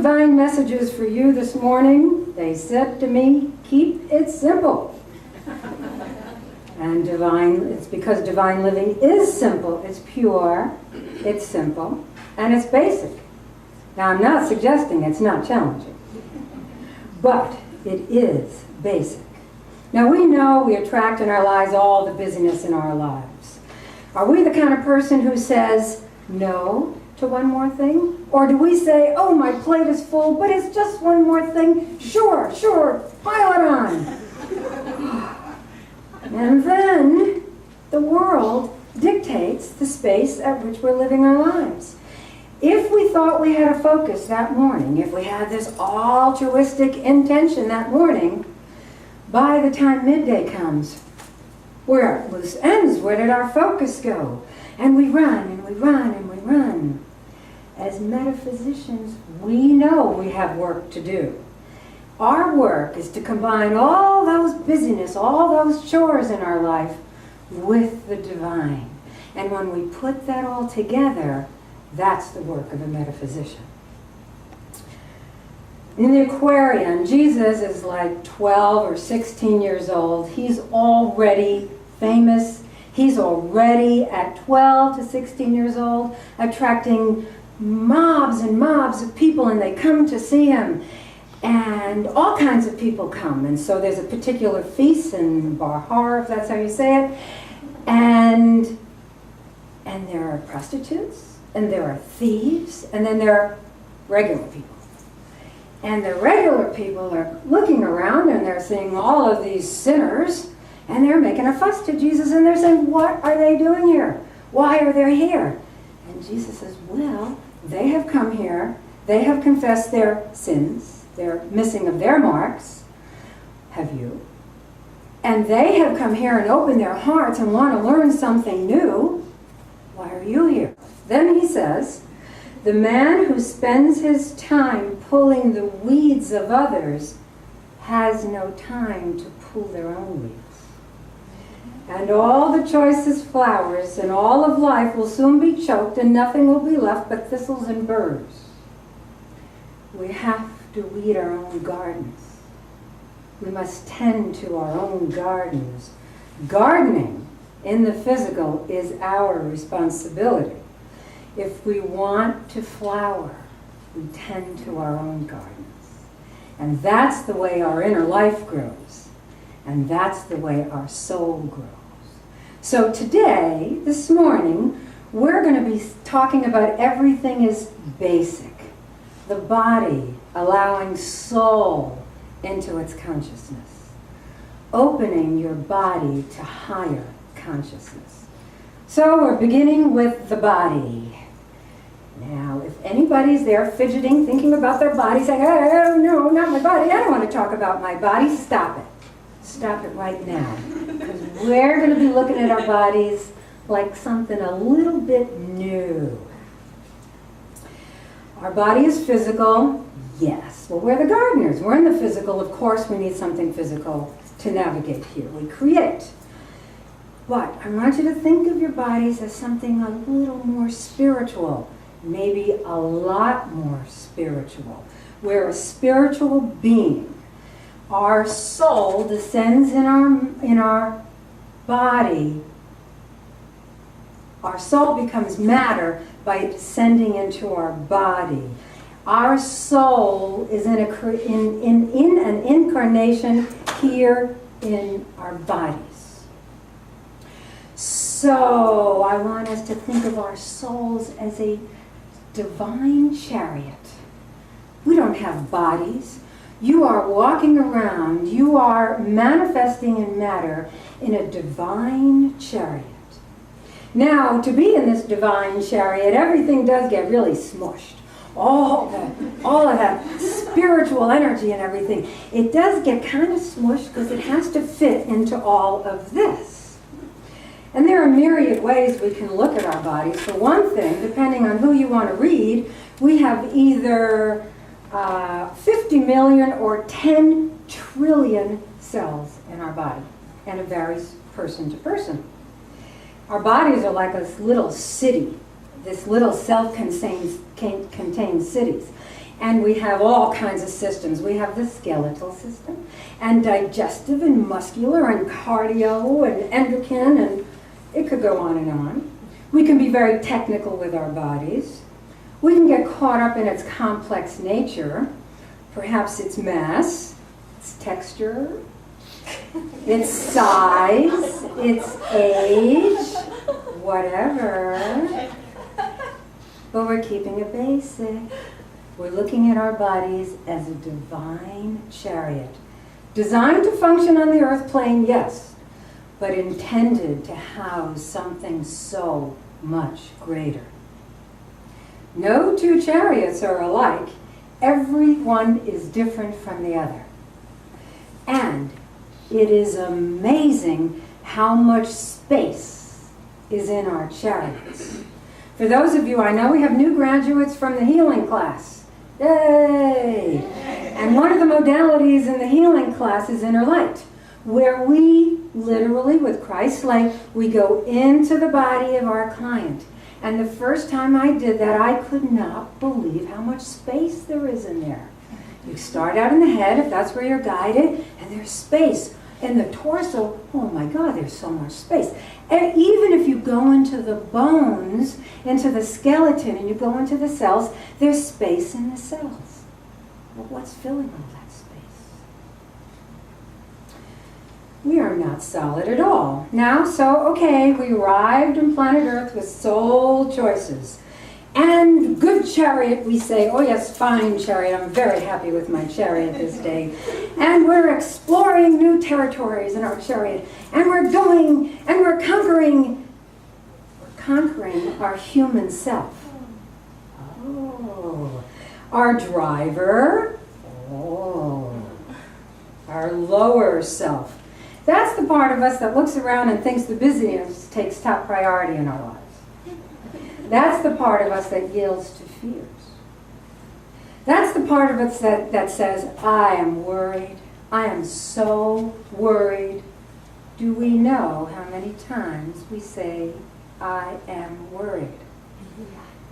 divine messages for you this morning. They said to me, keep it simple. And it's because divine living is simple. It's pure, it's simple, and it's basic. Now, I'm not suggesting it's not challenging, but it is basic. Now, we know we attract in our lives all the busyness in our lives. Are we the kind of person who says no to one more thing? Or do we say, oh, my plate is full, but it's just one more thing? Sure, pile it on. And then the world dictates the space at which we're living our lives. If we thought we had a focus that morning, if we had this altruistic intention that morning, by the time midday comes, we're at loose ends. Where did our focus go? And we run, and we run, and we run. As metaphysicians, we know we have work to do. Our work is to combine all those busyness, all those chores in our life with the divine. And when we put that all together, that's the work of a metaphysician. In the Aquarian, Jesus is like 12 or 16 years old. He's already famous. He's already at 12 to 16 years old, attracting mobs and mobs of people, and they come to see him. And all kinds of people come. And so there's a particular feast in Bahar, if that's how you say it. And there are prostitutes, and there are thieves, and then there are regular people. And the regular people are looking around, and they're seeing all of these sinners, and they're making a fuss to Jesus, and they're saying, what are they doing here? Why are they here? And Jesus says, well, they have come here. They have confessed their sins. They're missing of their marks. Have you? And they have come here and opened their hearts and want to learn something new. Why are you here? Then he says, the man who spends his time pulling the weeds of others has no time to pull their own weeds. And all the choicest flowers in all of life will soon be choked, and nothing will be left but thistles and burrs. We have to weed our own gardens. We must tend to our own gardens. Gardening in the physical is our responsibility. If we want to flower, we tend to our own gardens. And that's the way our inner life grows. And that's the way our soul grows. So today, this morning, we're going to be talking about everything is basic. The body allowing soul into its consciousness. Opening your body to higher consciousness. So we're beginning with the body. Now, if anybody's there fidgeting, thinking about their body, saying, oh, no, not my body, I don't want to talk about my body, stop it. Stop it right now. Because we're going to be looking at our bodies like something a little bit new. Our body is physical, yes. Well, we're the gardeners. We're in the physical. Of course, we need something physical to navigate here. We create. But I want you to think of your bodies as something a little more spiritual, maybe a lot more spiritual. We're a spiritual being. Our soul descends in our body. Our soul becomes matter by descending into our body. Our soul is in an incarnation here in our bodies. So I want us to think of our souls as a divine chariot. We don't have bodies. You are walking around. You are manifesting in matter in a divine chariot. Now, to be in this divine chariot, everything does get really smushed. All of that spiritual energy and everything, it does get kind of smushed because it has to fit into all of this. And there are myriad ways we can look at our bodies. For one thing, depending on who you want to read, we have either 50 million or 10 trillion cells in our body, and it varies person to person. Our bodies are like a little city, this little self-contained cities. And we have all kinds of systems. We have the skeletal system, and digestive, and muscular, and cardio, and endocrine, and it could go on and on. We can be very technical with our bodies. We can get caught up in its complex nature, perhaps its mass, its texture, its size, its age, whatever. But we're keeping it basic. We're looking at our bodies as a divine chariot. Designed to function on the earth plane, yes, but intended to house something so much greater. No two chariots are alike. Every one is different from the other. And it is amazing how much space is in our chariots. For those of you, I know we have new graduates from the healing class. Yay! And one of the modalities in the healing class is inner light, where we literally, with Christ's light, we go into the body of our client. And the first time I did that, I could not believe how much space there is in there. You start out in the head, if that's where you're guided, and there's space. In the torso, oh my God, there's so much space. And even if you go into the bones, into the skeleton, and you go into the cells, there's space in the cells. Well, what's filling all that space? We are not solid at all. Now, okay, we arrived on planet Earth with soul choices. And good chariot, we say, oh yes, fine chariot, I'm very happy with my chariot this day. And we're exploring new territories in our chariot. And we're going, and we're conquering our human self. Oh. Our driver, oh. Our lower self. That's the part of us that looks around and thinks the business takes top priority in our lives. That's the part of us that yields to fears. That's the part of us that says, I am worried. I am so worried. Do we know how many times we say, I am worried?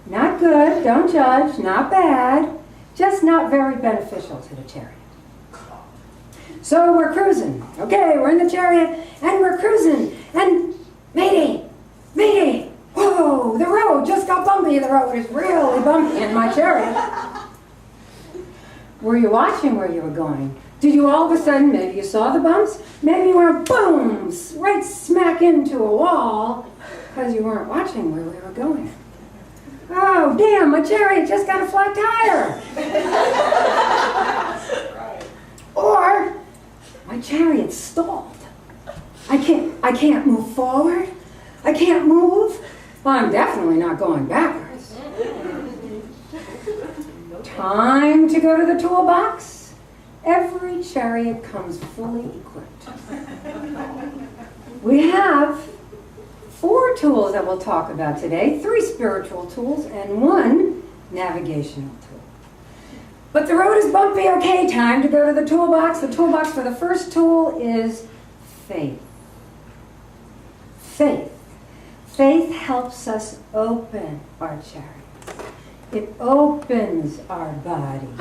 Not good, don't judge, not bad, just not very beneficial to the chariot. So we're cruising. Okay, we're in the chariot, and we're cruising. And mayday, mayday. Whoa, the road just got bumpy. The road is really bumpy in my chariot. Were you watching where you were going? Did you all of a sudden, maybe you saw the bumps, maybe you went boom, right smack into a wall, because you weren't watching where we were going. Oh, damn, my chariot just got a flat tire. Or, my chariot stalled. I can't move forward. I can't move. I'm definitely not going backwards. Time to go to the toolbox. Every chariot comes fully equipped. We have 4 tools that we'll talk about today, 3 spiritual tools and 1 navigational tool. But the road is bumpy, okay, time to go to the toolbox. The toolbox for the first tool is faith. Faith. Faith helps us open our chariots. It opens our bodies.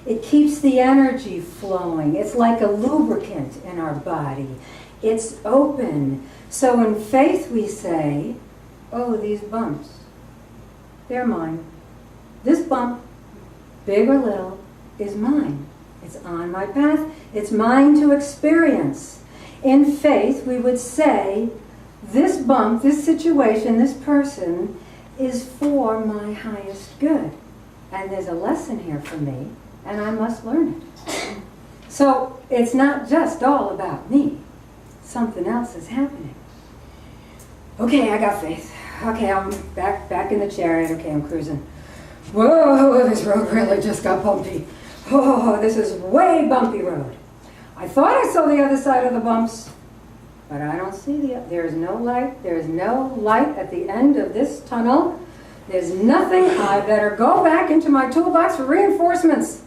It keeps the energy flowing. It's like a lubricant in our body. It's open. So in faith we say, oh, these bumps, they're mine. This bump, big or little, is mine. It's on my path. It's mine to experience. In faith we would say, this bump, this situation, this person is for my highest good. And there's a lesson here for me, and I must learn it. So it's not just all about me. Something else is happening. Okay, I got faith. Okay, I'm back in the chariot. Okay, I'm cruising. Whoa, this road really just got bumpy. Oh, this is way bumpy road. I thought I saw the other side of the bumps. But I don't see there's no light. There's no light at the end of this tunnel. There's nothing. I better go back into my toolbox for reinforcements.